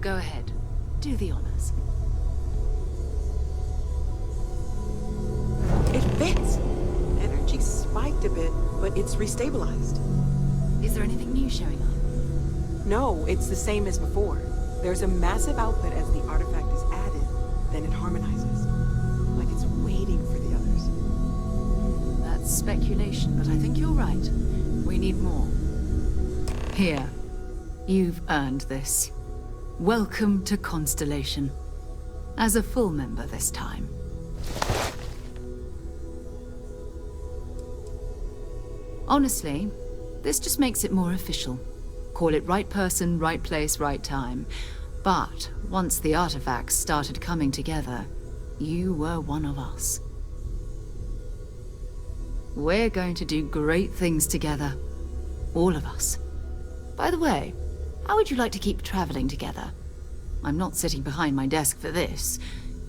Go ahead. Do the honors. It fits! Energy spiked a bit, but it's restabilized. Is there anything new showing up? No, it's the same as before. There's a massive output as the artifact is added, then it harmonizes. Like it's waiting for the others. That's speculation, but I think you're right. We need more. Here. You've earned this. Welcome to Constellation. As a full member this time. Honestly, this just makes it more official. Call it right person, right place, right time. But once the artifacts started coming together, you were one of us. We're going to do great things together. All of us. By the way, how would you like to keep traveling together? I'm not sitting behind my desk for this.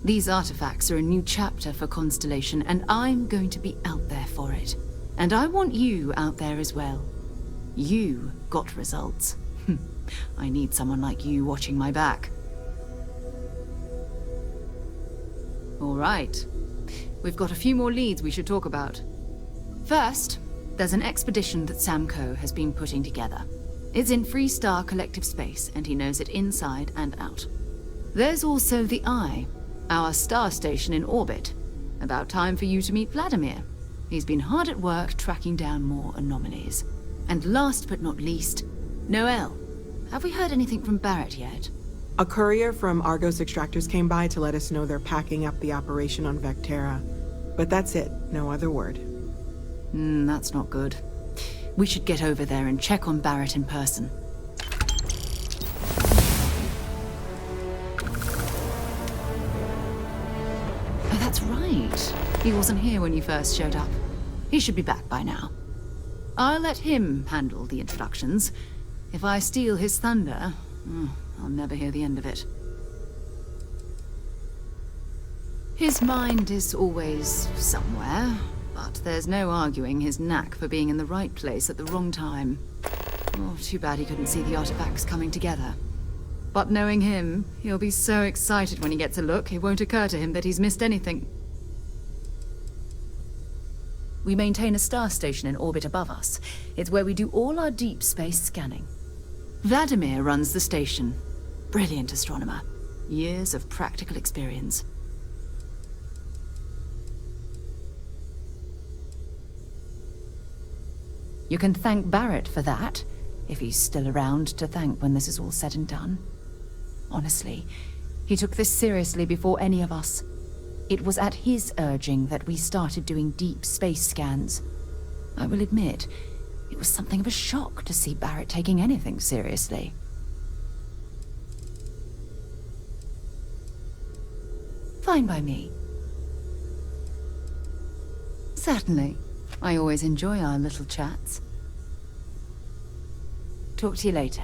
These artifacts are a new chapter for Constellation, and I'm going to be out there for it. And I want you out there as well. You got results. I need someone like you watching my back. All right. We've got a few more leads we should talk about. First, there's an expedition that Samco has been putting together. It's in Freestar Collective Space, and he knows it inside and out. There's also the Eye, our star station in orbit. About time for you to meet Vladimir. He's been hard at work tracking down more anomalies. And last but not least, Noel. Have we heard anything from Barrett yet? A courier from Argos Extractors came by to let us know they're packing up the operation on Vectera. But that's it, no other word. That's not good. We should get over there and check on Barrett in person. Oh, that's right. He wasn't here when you first showed up. He should be back by now. I'll let him handle the introductions. If I steal his thunder, I'll never hear the end of it. His mind is always somewhere, but there's no arguing his knack for being in the right place at the wrong time. Oh, too bad he couldn't see the artifacts coming together. But knowing him, he'll be so excited when he gets a look, it won't occur to him that he's missed anything. We maintain a star station in orbit above us. It's where we do all our deep space scanning. Vladimir runs the station. Brilliant astronomer. Years of practical experience. You can thank Barrett for that, if he's still around to thank when this is all said and done. Honestly, he took this seriously before any of us. It was at his urging that we started doing deep space scans. I will admit, it was something of a shock to see Barrett taking anything seriously. Fine by me. Certainly. I always enjoy our little chats. Talk to you later.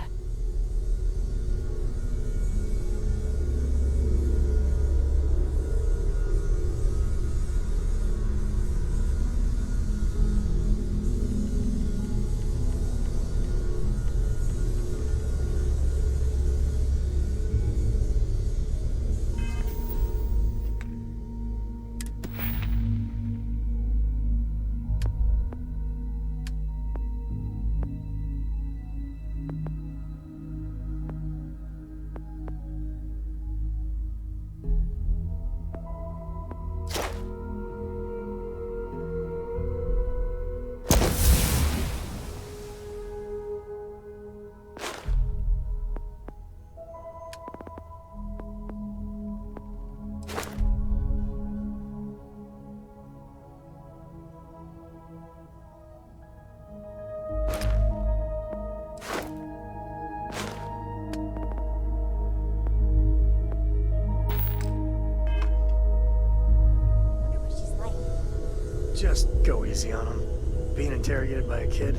Just go easy on him. Being interrogated by a kid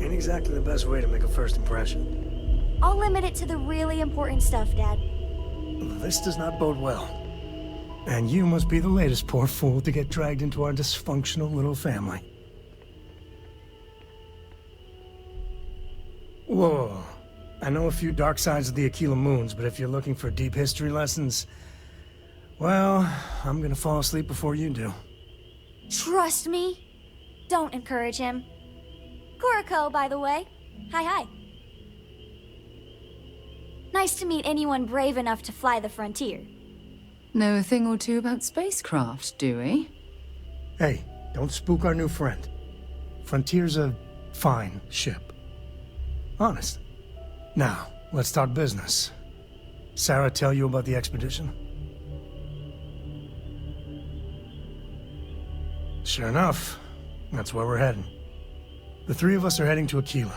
ain't exactly the best way to make a first impression. I'll limit it to the really important stuff, Dad. This does not bode well. And you must be the latest poor fool to get dragged into our dysfunctional little family. Whoa. I know a few dark sides of the Aquila Moons, but if you're looking for deep history lessons, well, I'm gonna fall asleep before you do. Trust me. Don't encourage him. Kuriko, by the way. Hi. Nice to meet anyone brave enough to fly the frontier. Know a thing or two about spacecraft, do we? Hey, don't spook our new friend. Frontier's a fine ship. Honest. Now, let's talk business. Sarah tell you about the expedition? Sure enough, that's where we're heading. The three of us are heading to Aquila,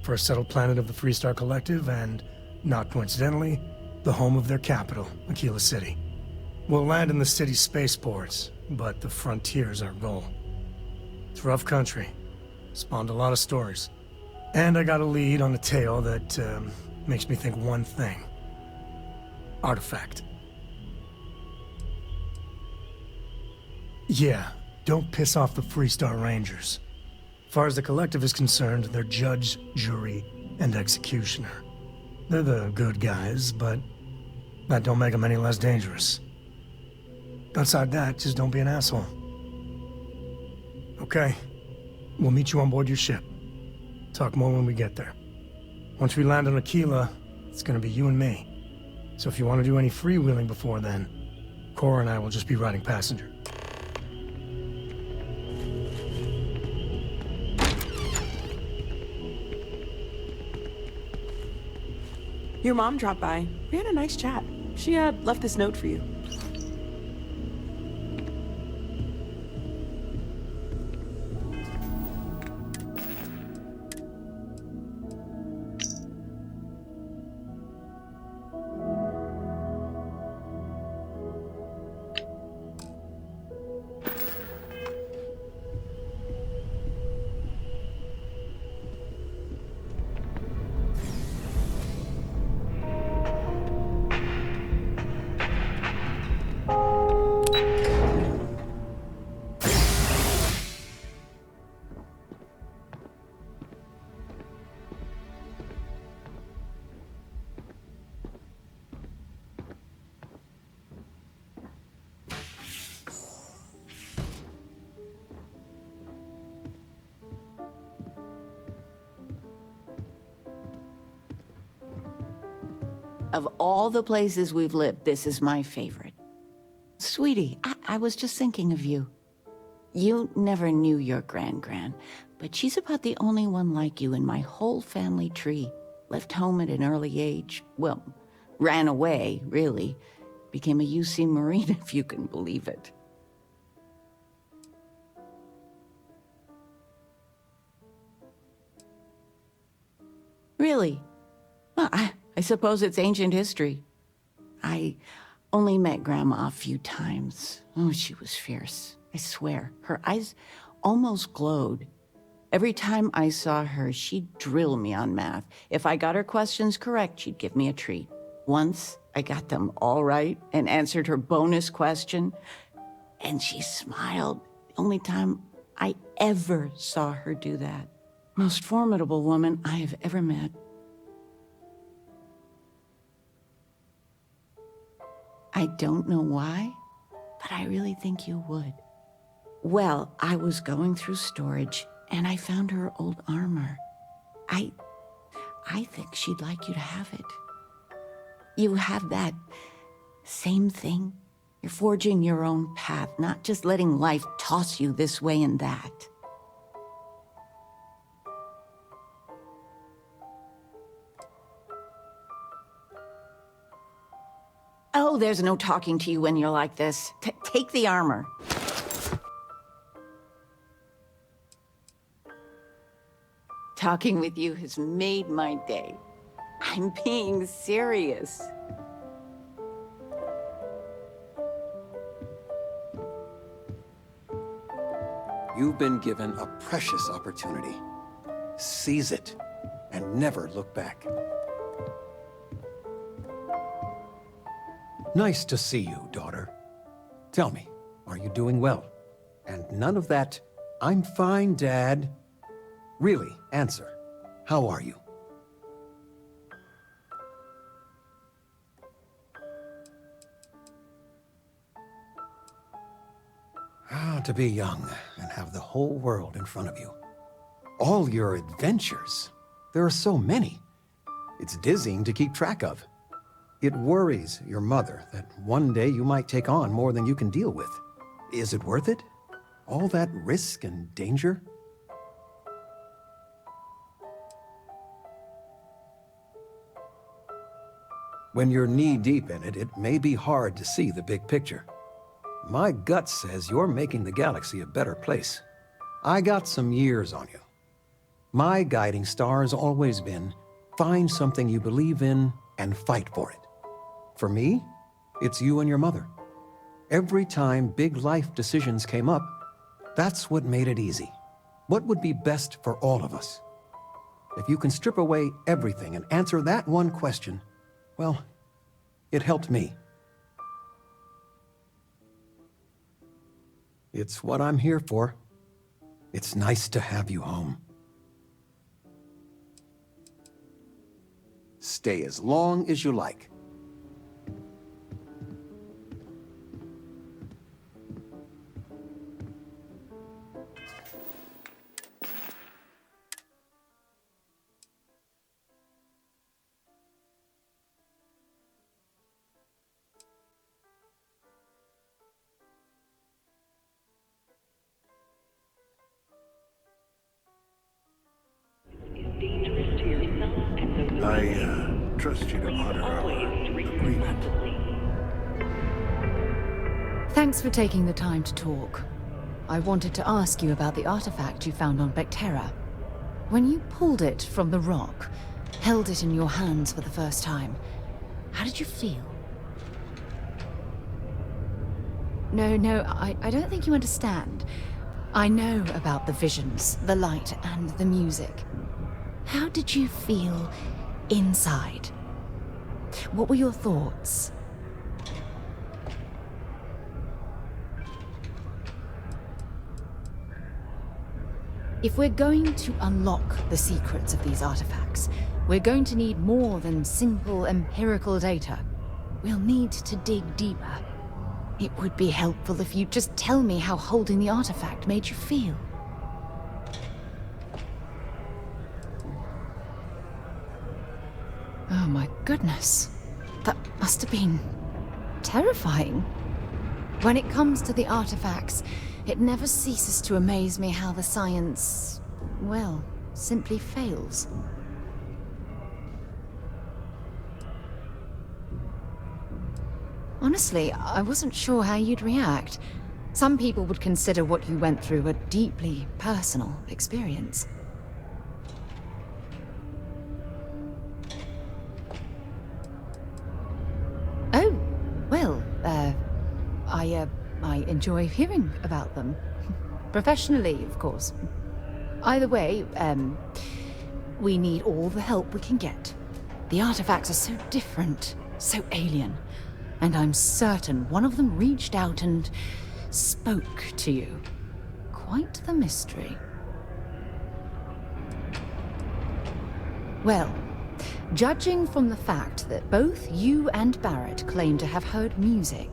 first settled planet of the Freestar Collective and, not coincidentally, the home of their capital, Aquila City. We'll land in the city's spaceports, but the frontier's our goal. It's rough country. Spawned a lot of stories. And I got a lead on a tale that makes me think one thing. Artifact. Yeah, don't piss off the Freestar Rangers. As far as the Collective is concerned, they're judge, jury, and executioner. They're the good guys, but that don't make them any less dangerous. Outside that, just don't be an asshole. Okay. We'll meet you on board your ship. Talk more when we get there. Once we land on Aquila, it's gonna be you and me. So if you want to do any freewheeling before then, Cora and I will just be riding passenger. Your mom dropped by. We had a nice chat. She left this note for you. Of all the places we've lived, this is my favorite. Sweetie, I was just thinking of you. You never knew your gran-gran, but she's about the only one like you in my whole family tree. Left home at an early age. Well, ran away, really. Became a UC Marine, if you can believe it. Really? Well, I suppose it's ancient history. I only met Grandma a few times. Oh, she was fierce. I swear, her eyes almost glowed. Every time I saw her, she'd drill me on math. If I got her questions correct, she'd give me a treat. Once, I got them all right and answered her bonus question, and she smiled. The only time I ever saw her do that. Most formidable woman I have ever met. I don't know why, but I really think you would. Well, I was going through storage, and I found her old armor. I think she'd like you to have it. You have that same thing. You're forging your own path, not just letting life toss you this way and that. Oh, there's no talking to you when you're like this. Take the armor. Talking with you has made my day. I'm being serious. You've been given a precious opportunity. Seize it and never look back. Nice to see you, daughter. Tell me, are you doing well? And none of that, I'm fine, Dad. Really, answer. How are you? Ah, to be young and have the whole world in front of you. All your adventures. There are so many. It's dizzying to keep track of. It worries your mother that one day you might take on more than you can deal with. Is it worth it? All that risk and danger? When you're knee-deep in it, it may be hard to see the big picture. My gut says you're making the galaxy a better place. I got some years on you. My guiding star has always been, find something you believe in and fight for it. For me, it's you and your mother. Every time big life decisions came up, that's what made it easy. What would be best for all of us? If you can strip away everything and answer that one question, well, it helped me. It's what I'm here for. It's nice to have you home. Stay as long as you like. I trust you to honor our agreement. Thanks for taking the time to talk. I wanted to ask you about the artifact you found on Bactera. When you pulled it from the rock, held it in your hands for the first time, how did you feel? No, I don't think you understand. I know about the visions, the light, and the music. How did you feel inside? What were your thoughts? If we're going to unlock the secrets of these artifacts, we're going to need more than simple empirical data. We'll need to dig deeper. It would be helpful if you'd just tell me how holding the artifact made you feel. Oh my goodness. That must have been terrifying. When it comes to the artifacts, it never ceases to amaze me how the science, well, simply fails. Honestly, I wasn't sure how you'd react. Some people would consider what you went through a deeply personal experience. Oh, well, I enjoy hearing about them. Professionally, of course. Either way, we need all the help we can get. The artifacts are so different, so alien, and I'm certain one of them reached out and spoke to you. Quite the mystery. Well, judging from the fact that both you and Barrett claim to have heard music,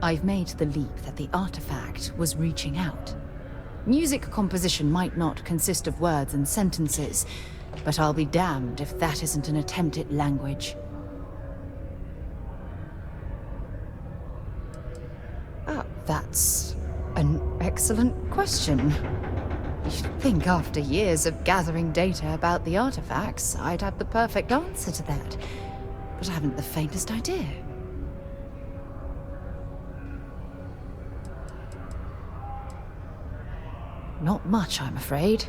I've made the leap that the artifact was reaching out. Music composition might not consist of words and sentences, but I'll be damned if that isn't an attempt at language. That's an excellent question. You'd think after years of gathering data about the artifacts, I'd have the perfect answer to that. But I haven't the faintest idea. Not much, I'm afraid.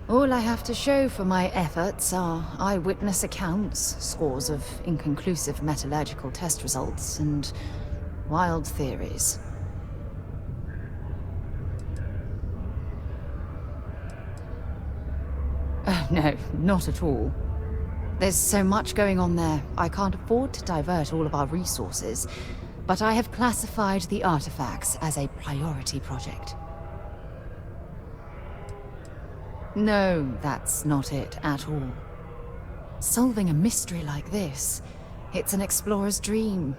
All I have to show for my efforts are eyewitness accounts, scores of inconclusive metallurgical test results, and wild theories. No, not at all. There's so much going on there, I can't afford to divert all of our resources, but I have classified the artifacts as a priority project. No, that's not it at all. Solving a mystery like this, it's an explorer's dream.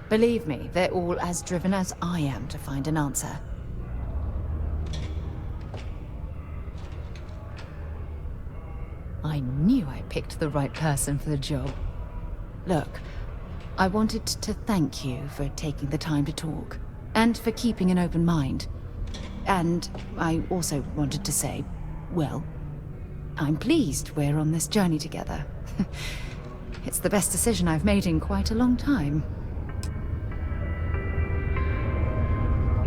Believe me, they're all as driven as I am to find an answer. I knew I picked the right person for the job. Look, I wanted to thank you for taking the time to talk, and for keeping an open mind. And I also wanted to say, well, I'm pleased we're on this journey together. It's the best decision I've made in quite a long time.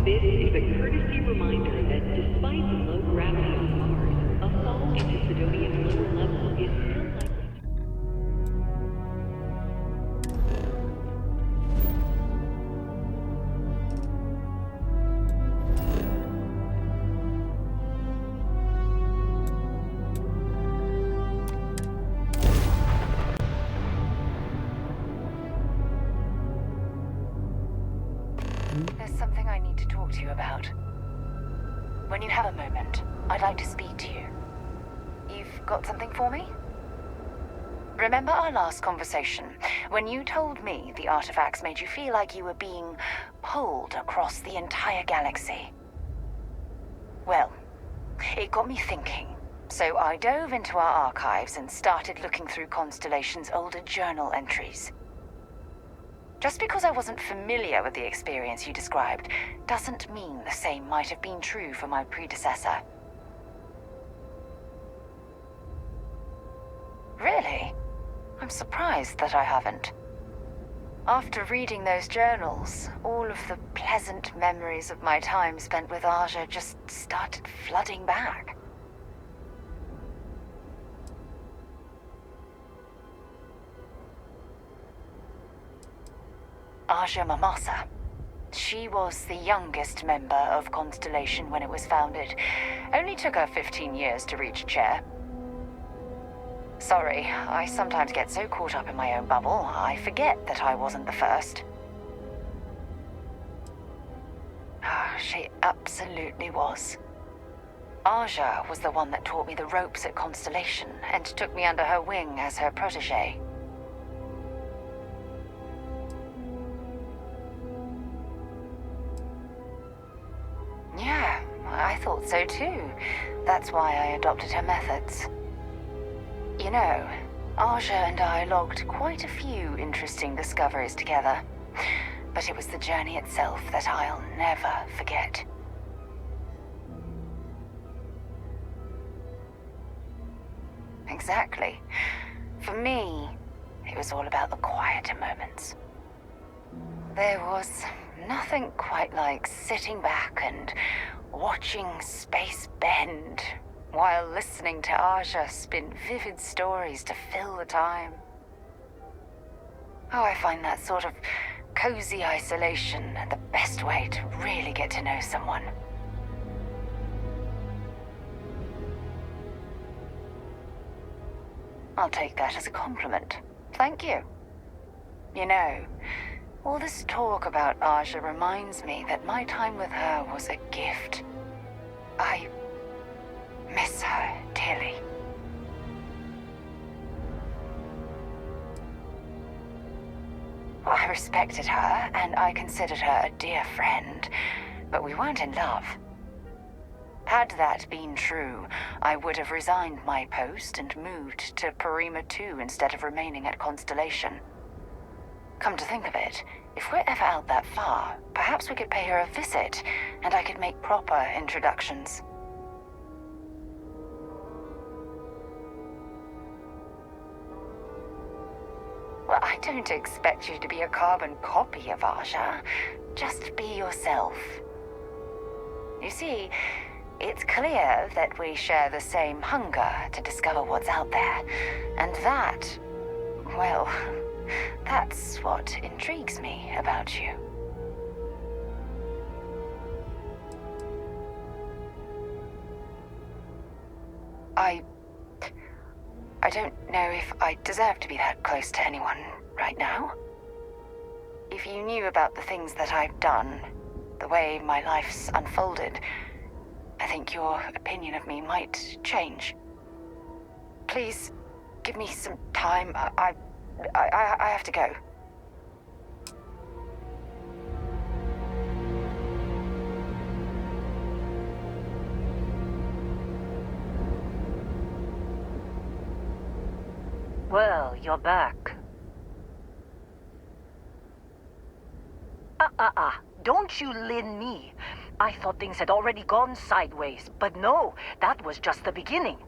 This is a courtesy reminder that despite the low gravity on Mars, a fall into Sidonian's lower level is still likely. There's something I need to talk to you about. When you have a moment, I'd like to speak to you. You've got something for me? Remember our last conversation, when you told me the artifacts made you feel like you were being pulled across the entire galaxy? Well, it got me thinking. So I dove into our archives and started looking through Constellation's older journal entries. Just because I wasn't familiar with the experience you described, doesn't mean the same might have been true for my predecessor. Really? I'm surprised that I haven't. After reading those journals, all of the pleasant memories of my time spent with Aja just started flooding back. Aja Mamasa. She was the youngest member of Constellation when it was founded. Only took her 15 years to reach chair. Sorry, I sometimes get so caught up in my own bubble, I forget that I wasn't the first. She absolutely was. Aja was the one that taught me the ropes at Constellation and took me under her wing as her protege. Yeah, I thought so too. That's why I adopted her methods. You know, Aja and I logged quite a few interesting discoveries together. But it was the journey itself that I'll never forget. Exactly. For me, it was all about the quieter moments. There was nothing quite like sitting back and watching space bend while listening to Aja spin vivid stories to fill the time. Oh, I find that sort of cozy isolation the best way to really get to know someone. I'll take that as a compliment. Thank you. You know, all this talk about Aja reminds me that my time with her was a gift. I miss her dearly. I respected her, and I considered her a dear friend, but we weren't in love. Had that been true, I would have resigned my post and moved to Parima 2 instead of remaining at Constellation. Come to think of it, if we're ever out that far, perhaps we could pay her a visit, and I could make proper introductions. Well, I don't expect you to be a carbon copy of Aja. Just be yourself. You see, it's clear that we share the same hunger to discover what's out there. And that, well, that's what intrigues me about you. I don't know if I deserve to be that close to anyone right now. If you knew about the things that I've done, the way my life's unfolded, I think your opinion of me might change. Please, give me some time. I have to go. Well, you're back. Don't you lin me. I thought things had already gone sideways, but no, that was just the beginning.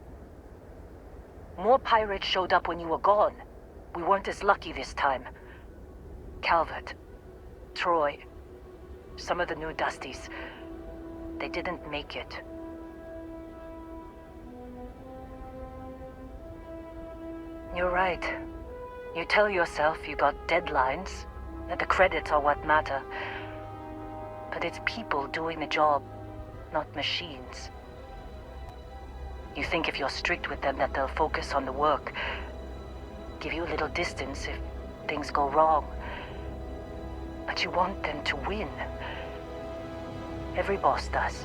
More pirates showed up when you were gone. We weren't as lucky this time. Calvert, Troy, some of the new Dusties, they didn't make it. You're right. You tell yourself you got deadlines, that the credits are what matter. But it's people doing the job, not machines. You think if you're strict with them that they'll focus on the work, give you a little distance if things go wrong. But you want them to win. Every boss does.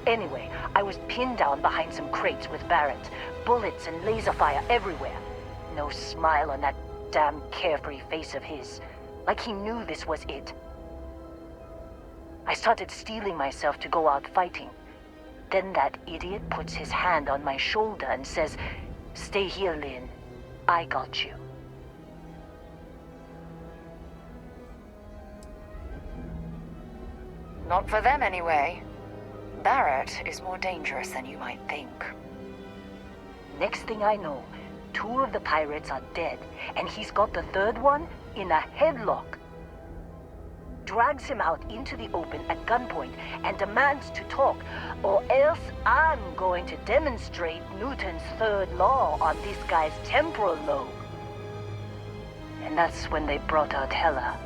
Anyway, I was pinned down behind some crates with Barrett. Bullets and laser fire everywhere. No smile on that damn carefree face of his. Like he knew this was it. I started steeling myself to go out fighting. Then that idiot puts his hand on my shoulder and says, "Stay here, Lynn. I got you." Not for them, anyway. Barrett is more dangerous than you might think. Next thing I know, 2 of the pirates are dead, and he's got the 3rd one in a headlock. Drags him out into the open at gunpoint and demands to talk, or else I'm going to demonstrate Newton's 3rd law on this guy's temporal lobe. And that's when they brought out Hela.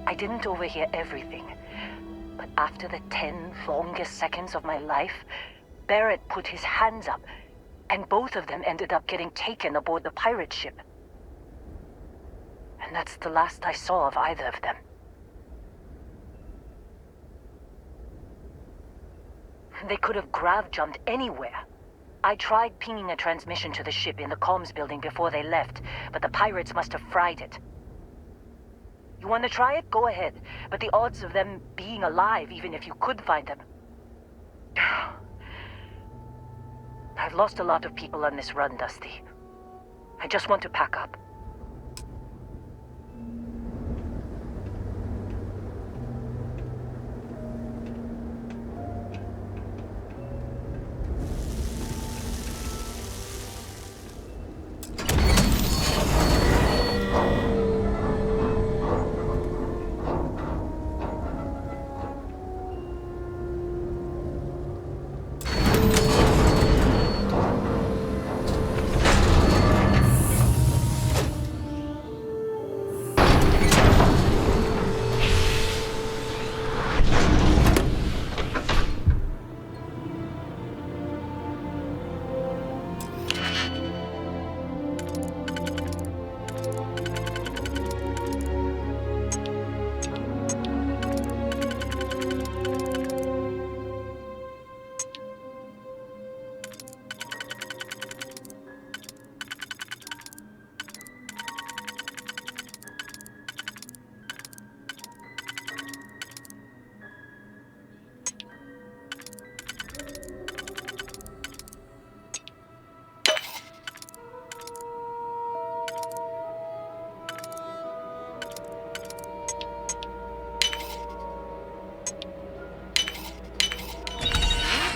I didn't overhear everything, but after the 10 longest seconds of my life, Barrett put his hands up, and both of them ended up getting taken aboard the pirate ship. And that's the last I saw of either of them. They could have grav-jumped anywhere. I tried pinging a transmission to the ship in the comms building before they left, but the pirates must have fried it. You want to try it? Go ahead. But the odds of them being alive, even if you could find them... I've lost a lot of people on this run, Dusty. I just want to pack up.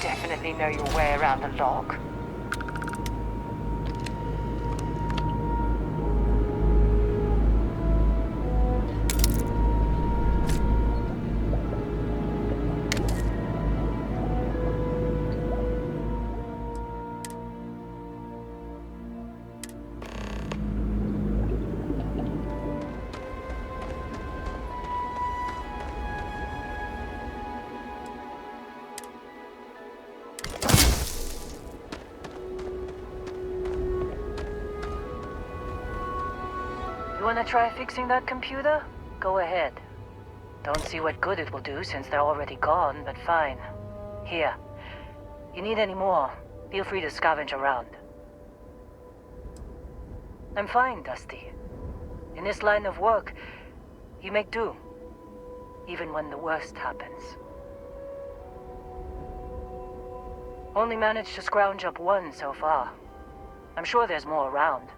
Definitely know your way around a log. Wanna try fixing that computer? Go ahead. Don't see what good it will do since they're already gone, but fine. Here. You need any more, feel free to scavenge around. I'm fine, Dusty. In this line of work, you make do. Even when the worst happens. Only managed to scrounge up one so far. I'm sure there's more around.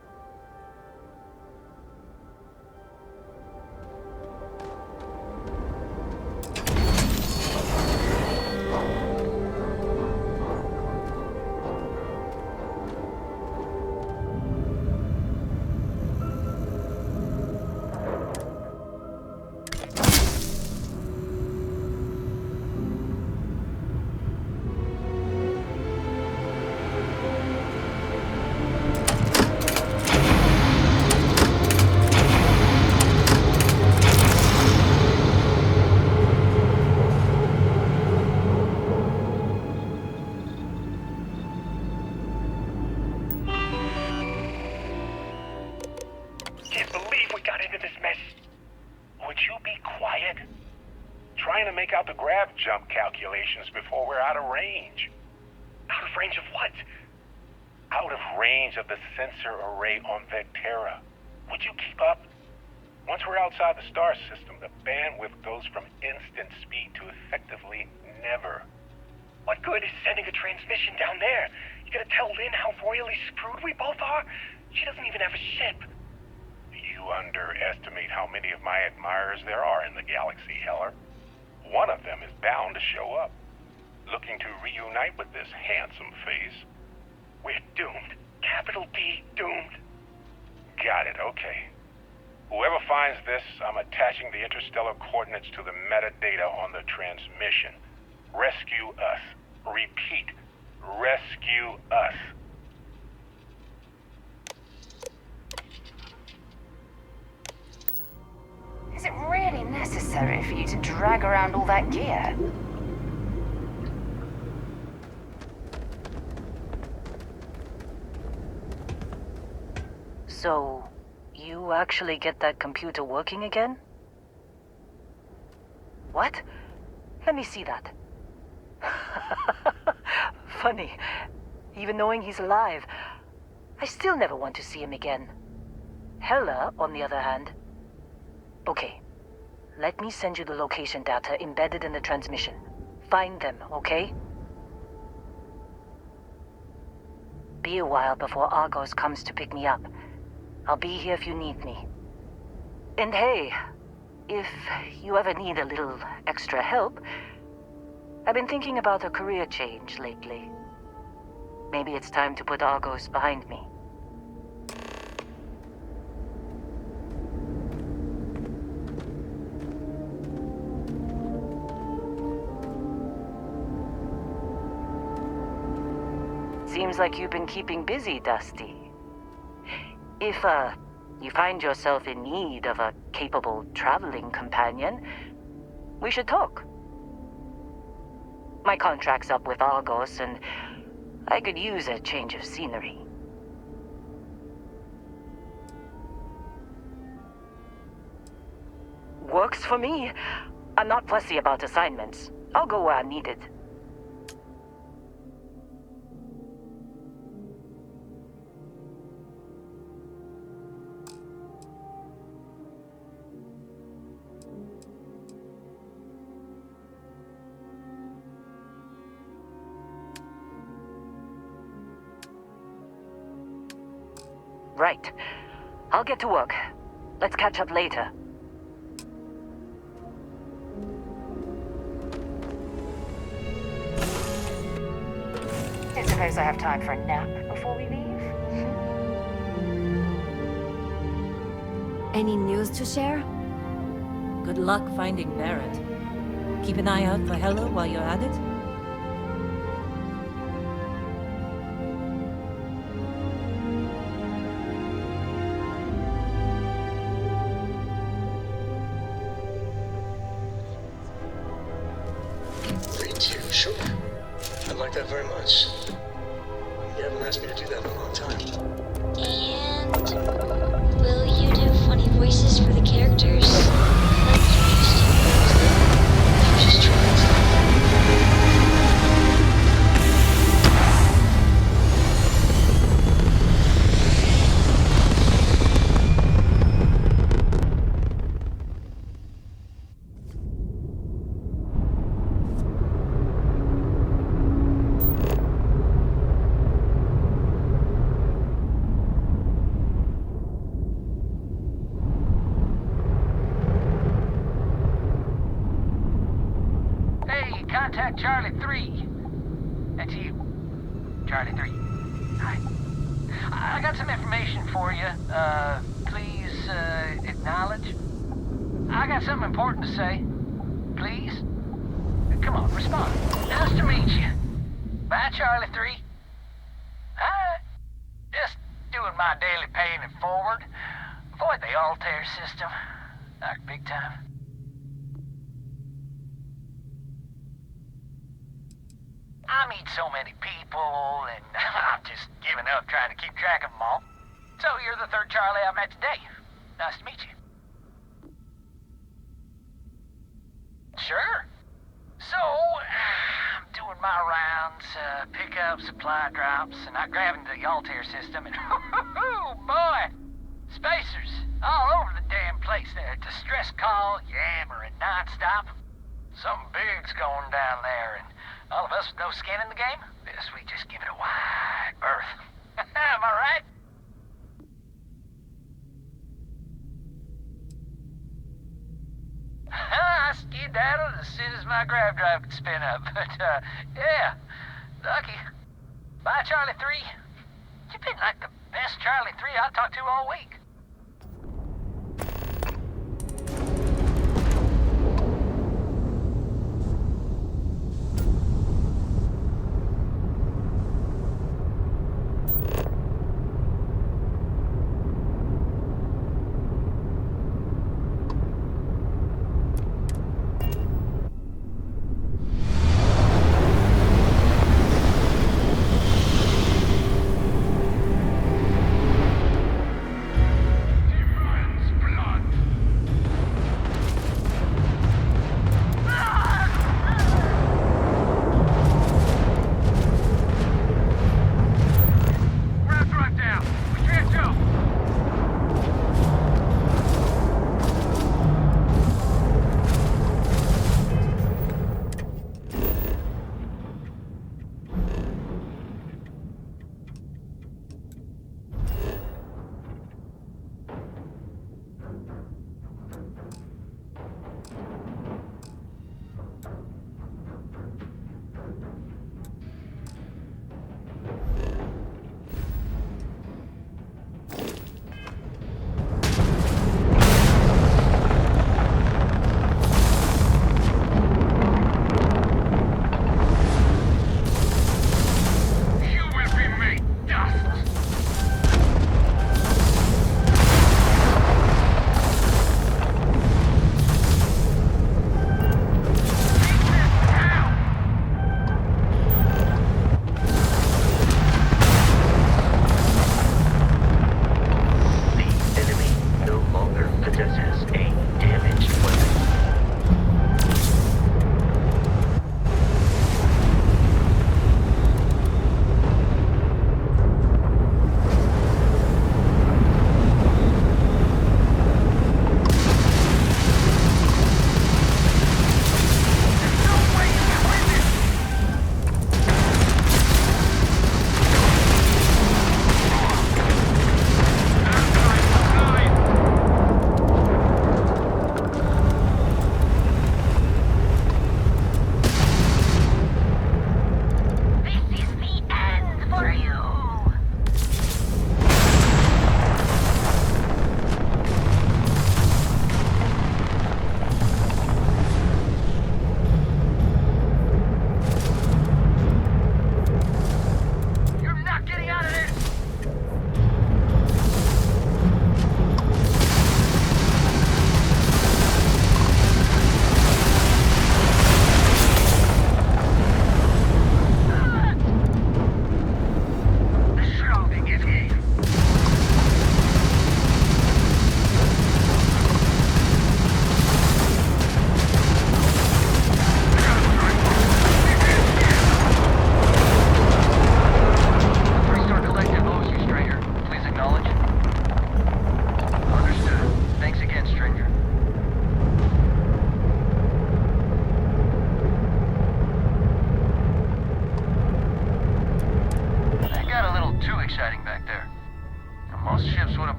Can't believe we got into this mess. Would you be quiet? Trying to make out the grav jump calculations before we're out of range. Out of range of what? Out of range of the sensor array on Vectera. Would you keep up? Once we're outside the star system, the bandwidth goes from instant speed to effectively never. What good is sending a transmission down there? You gonna tell Lynn how royally screwed we both are? She doesn't even have a ship. You underestimate how many of my admirers there are in the galaxy, Heller. One of them is bound to show up, looking to reunite with this handsome face. We're doomed. Capital D, doomed. Got it, okay. Whoever finds this, I'm attaching the interstellar coordinates to the metadata on the transmission. Rescue us. Repeat, rescue us. Is it really necessary for you to drag around all that gear? So, you actually get that computer working again? What? Let me see that. Funny. Even knowing he's alive, I still never want to see him again. Hella, on the other hand. Okay. Let me send you the location data embedded in the transmission. Find them, okay? Be a while before Argos comes to pick me up. I'll be here if you need me. And hey, if you ever need a little extra help, I've been thinking about a career change lately. Maybe it's time to put Argos behind me. Seems like you've been keeping busy, Dusty. If, you find yourself in need of a capable traveling companion, we should talk. My contract's up with Argos, and I could use a change of scenery. Works for me. I'm not fussy about assignments. I'll go where I'm needed. Right. I'll get to work. Let's catch up later. I suppose I have time for a nap before we leave. Any news to share? Good luck finding Barrett. Keep an eye out for Hella while you're at it. Sure. I'd like that very much. You haven't asked me to do that in a long time. And will you do funny voices for the characters? Like you used to? I'm just trying contact Charlie 3. That's you. Charlie 3. Hi. I got some information for you. Please, acknowledge. I got something important to say. Please? Come on, respond. Nice to meet you. Bye, Charlie 3. Hi. Just doing my daily paying it forward. Avoid the Altair system. Like big time. I meet so many people, and I'm just giving up trying to keep track of them all. So you're the third Charlie I met today. Nice to meet you. Sure. So, I'm doing my rounds, pick up supply drops, and I grab into the Altair system, and oh boy! Spacers all over the damn place there. Distress call, yammering nonstop. Something big's going down there, and all of us with no skin in the game, yes, we just give it a wide berth. Am I right? I skedaddled as soon as my grab drive could spin up, but, yeah, lucky. Bye, Charlie 3. You've been like the best Charlie 3 I talked to all week.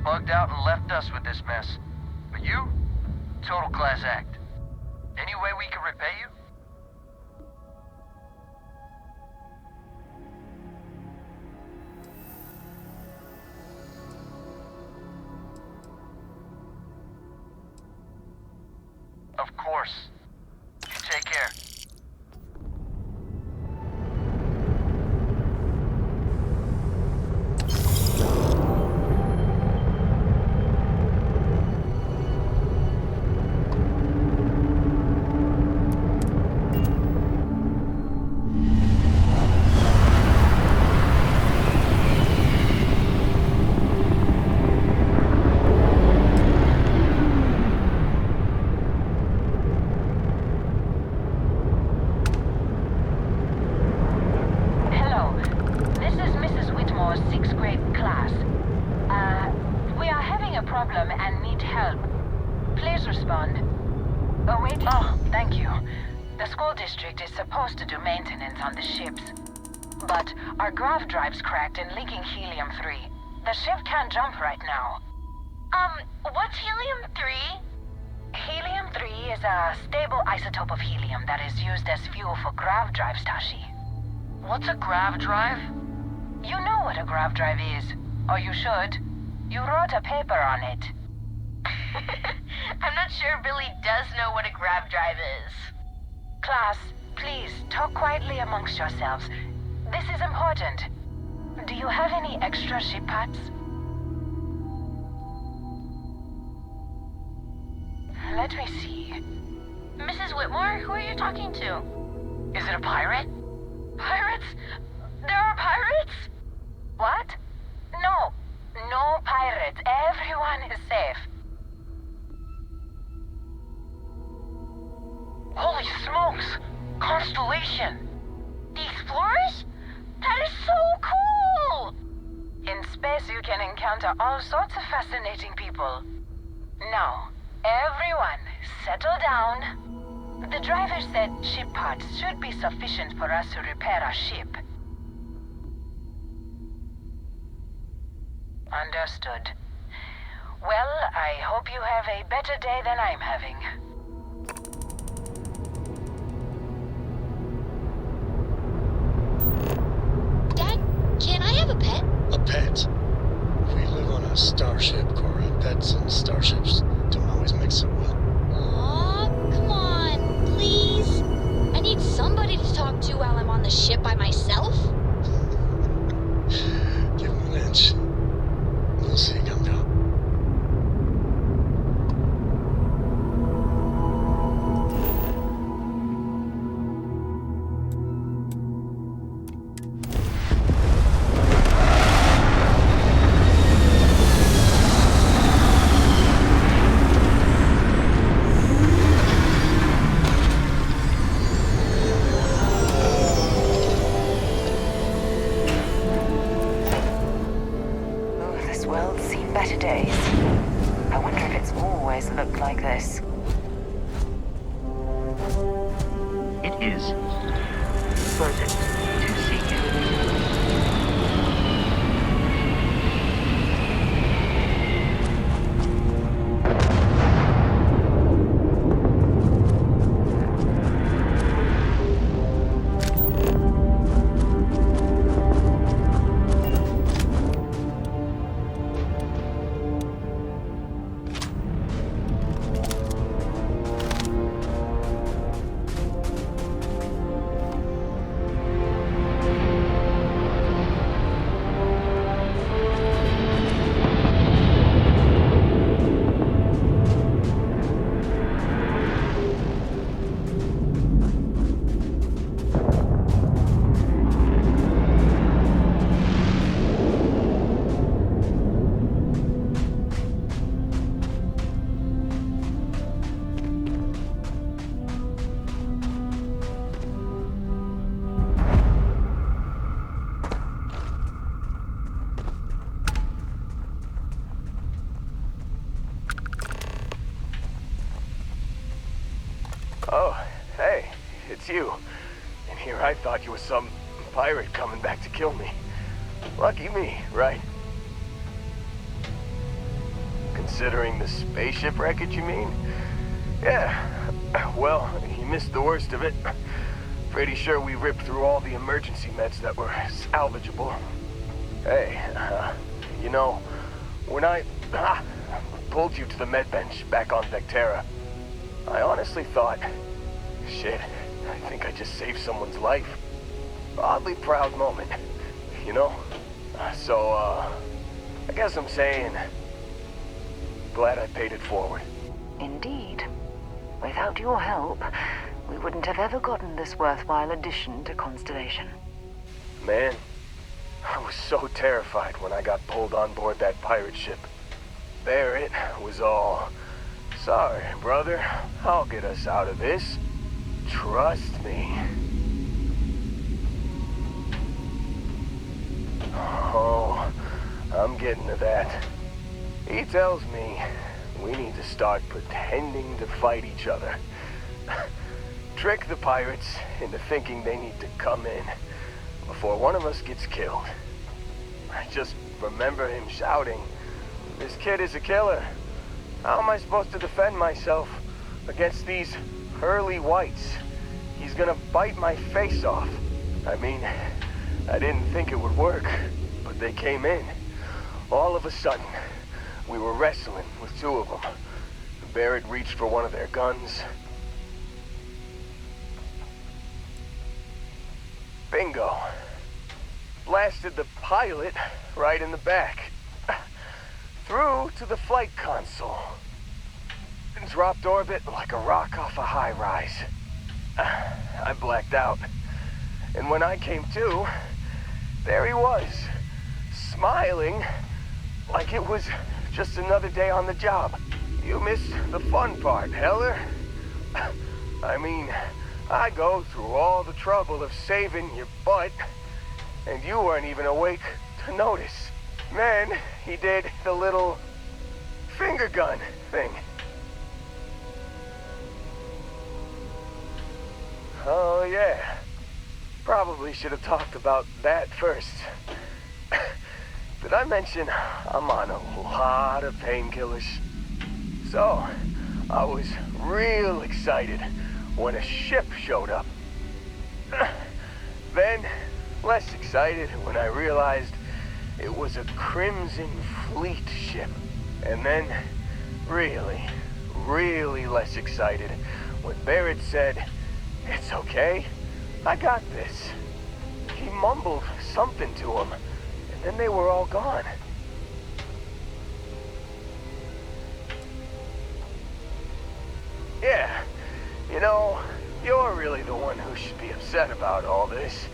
bugged out and left us with this mess. But you, total class act. Any way we can repay you? course. You take care. Drive's cracked and leaking helium-3. The ship can't jump right now. What's helium-3? Helium-3 is a stable isotope of helium that is used as fuel for grav drives, Tashi. What's a grav drive? You know what a grav drive is, or you should. You wrote a paper on it. I'm not sure Billy does know what a grav drive is. Class, please, talk quietly amongst yourselves. This is important. Do you have any extra ship parts? Let me see. Mrs. Whitmore, who are you talking to? Is it a pirate? Pirates? There are pirates? What? No. No pirates. Everyone is safe. Holy smokes! Constellation! The Explorers? That is so cool! In space, you can encounter all sorts of fascinating people. Now, everyone, settle down. The driver said ship parts should be sufficient for us to repair our ship. Understood. Well, I hope you have a better day than I'm having. Dad, can I have a pet? A pet? We live on a starship, Cora. Pets and starships don't always mix so well. Aw, come on, please. I need somebody to talk to while I'm on the ship by myself. Give him an inch. We'll see, Gumdrop. Oh, hey, it's you. And here I thought you were some pirate coming back to kill me. Lucky me, right? Considering the spaceship wreckage, you mean? Yeah, well, you missed the worst of it. Pretty sure we ripped through all the emergency meds that were salvageable. Hey, you know, when I pulled you to the med bench back on Vectera, I honestly thought, shit, I think I just saved someone's life. Oddly proud moment, you know? So, I guess I'm saying, glad I paid it forward. Indeed. Without your help, we wouldn't have ever gotten this worthwhile addition to Constellation. Man, I was so terrified when I got pulled on board that pirate ship. Barrett was all, sorry, brother, I'll get us out of this. Trust me. Oh, I'm getting to that. He tells me we need to start pretending to fight each other. Trick the pirates into thinking they need to come in before one of us gets killed. I just remember him shouting, "This kid is a killer. How am I supposed to defend myself against these pearly whites? He's gonna bite my face off." I mean, I didn't think it would work, but they came in. All of a sudden, we were wrestling with two of them. Barrett reached for one of their guns. Bingo. Blasted the pilot right in the back. Through to the flight console. Dropped orbit like a rock off a high-rise. I blacked out. And when I came to, there he was, smiling like it was just another day on the job. You missed the fun part, Heller. I mean, I go through all the trouble of saving your butt, and you weren't even awake to notice. Then he did the little finger gun thing. Oh yeah, probably should have talked about that first. Did I mention I'm on a lot of painkillers? So, I was real excited when a ship showed up. Then, less excited when I realized it was a Crimson Fleet ship. And then, really less excited when Barrett said, "It's okay, I got this." He mumbled something to him, and then they were all gone. Yeah, you know, you're really the one who should be upset about all this.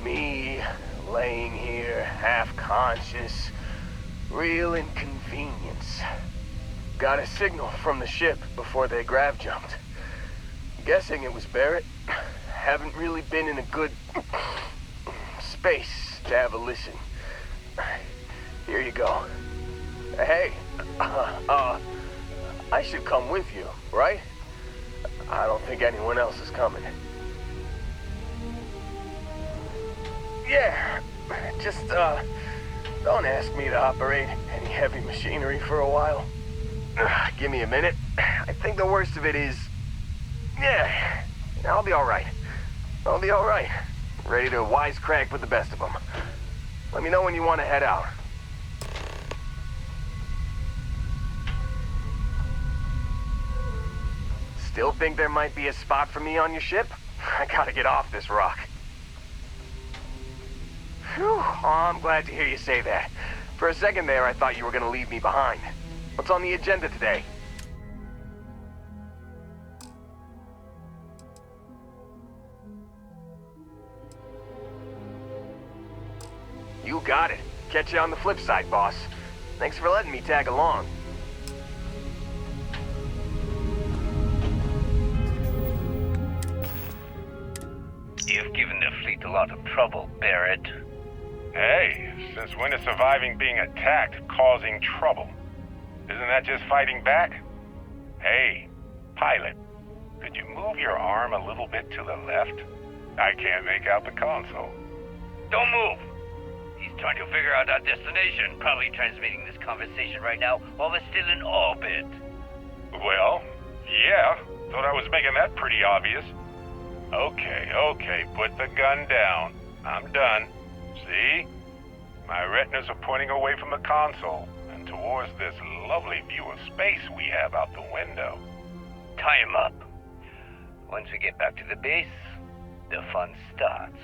Me, laying here, half-conscious, real inconvenience. Got a signal from the ship before they grav jumped. Guessing it was Barrett. Haven't really been in a good space to have a listen. Here you go. Hey, I should come with you, right? I don't think anyone else is coming. Yeah, just, don't ask me to operate any heavy machinery for a while. Give me a minute. I think the worst of it is, yeah, I'll be all right. I'll be all right. Ready to wisecrack with the best of them. Let me know when you want to head out. Still think there might be a spot for me on your ship? I gotta get off this rock. Phew, oh, I'm glad to hear you say that. For a second there, I thought you were gonna leave me behind. What's on the agenda today? You got it. Catch you on the flip side, boss. Thanks for letting me tag along. You've given the fleet a lot of trouble, Barrett. Hey, since when is surviving being attacked causing trouble? Isn't that just fighting back? Hey, pilot, could you move your arm a little bit to the left? I can't make out the console. Don't move! He's trying to figure out our destination. Probably transmitting this conversation right now while we're still in orbit. Well, yeah. Thought I was making that pretty obvious. Okay, put the gun down. I'm done. See? My retinas are pointing away from the console and towards this lovely view of space we have out the window. tie him up. Once we get back to the base, the fun starts.